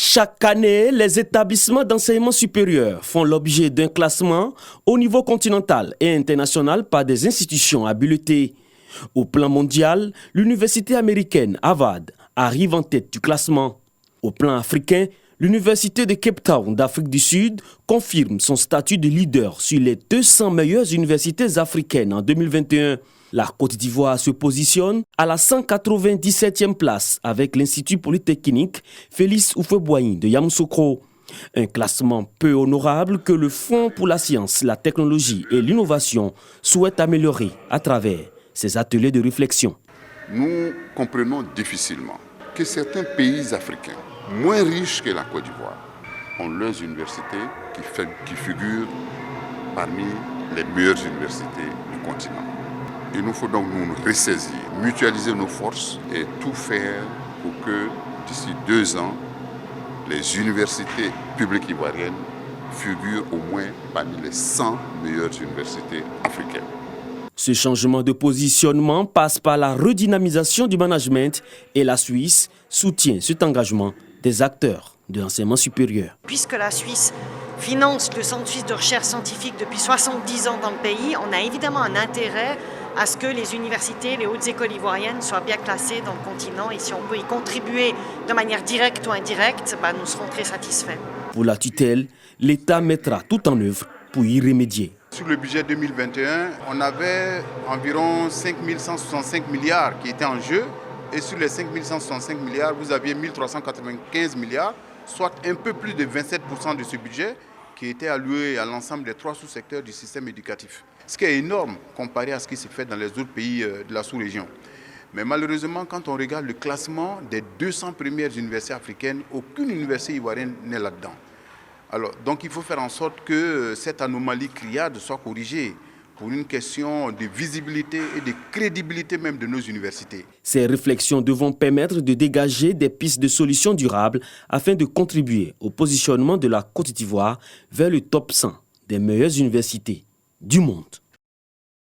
Chaque année, les établissements d'enseignement supérieur font l'objet d'un classement au niveau continental et international par des institutions habilitées. Au plan mondial, l'université américaine Harvard arrive en tête du classement. Au plan africain, l'université de Cape Town d'Afrique du Sud confirme son statut de leader sur les 200 meilleures universités africaines en 2021. La Côte d'Ivoire se positionne à la 197e place avec l'Institut Polytechnique Félix Houphouët-Boigny de Yamoussoukro. Un classement peu honorable que le Fonds pour la science, la technologie et l'innovation souhaite améliorer à travers ses ateliers de réflexion. Nous comprenons difficilement que certains pays africains, moins riches que la Côte d'Ivoire, ont leurs universités qui figurent parmi les meilleures universités du continent. Il nous faut donc nous ressaisir, mutualiser nos forces et tout faire pour que d'ici 2 ans, les universités publiques ivoiriennes figurent au moins parmi les 100 meilleures universités africaines. Ce changement de positionnement passe par la redynamisation du management et la Suisse soutient cet engagement des acteurs de l'enseignement supérieur. Puisque la Suisse finance le Centre suisse de recherche scientifique depuis 70 ans dans le pays, on a évidemment un intérêt à ce que les universités, les hautes écoles ivoiriennes soient bien classées dans le continent. Et si on peut y contribuer de manière directe ou indirecte, nous serons très satisfaits. Pour la tutelle, l'État mettra tout en œuvre pour y remédier. Sur le budget 2021, on avait environ 5 165 milliards qui étaient en jeu. Et sur les 5 165 milliards, vous aviez 1 395 milliards, soit un peu plus de 27% de ce budget qui était alloué à l'ensemble des 3 sous-secteurs du système éducatif. Ce qui est énorme comparé à ce qui s'est fait dans les autres pays de la sous-région. Mais malheureusement, quand on regarde le classement des 200 premières universités africaines, aucune université ivoirienne n'est là-dedans. Donc il faut faire en sorte que cette anomalie criarde soit corrigée pour une question de visibilité et de crédibilité même de nos universités. Ces réflexions devront permettre de dégager des pistes de solutions durables afin de contribuer au positionnement de la Côte d'Ivoire vers le top 100 des meilleures universités du monde.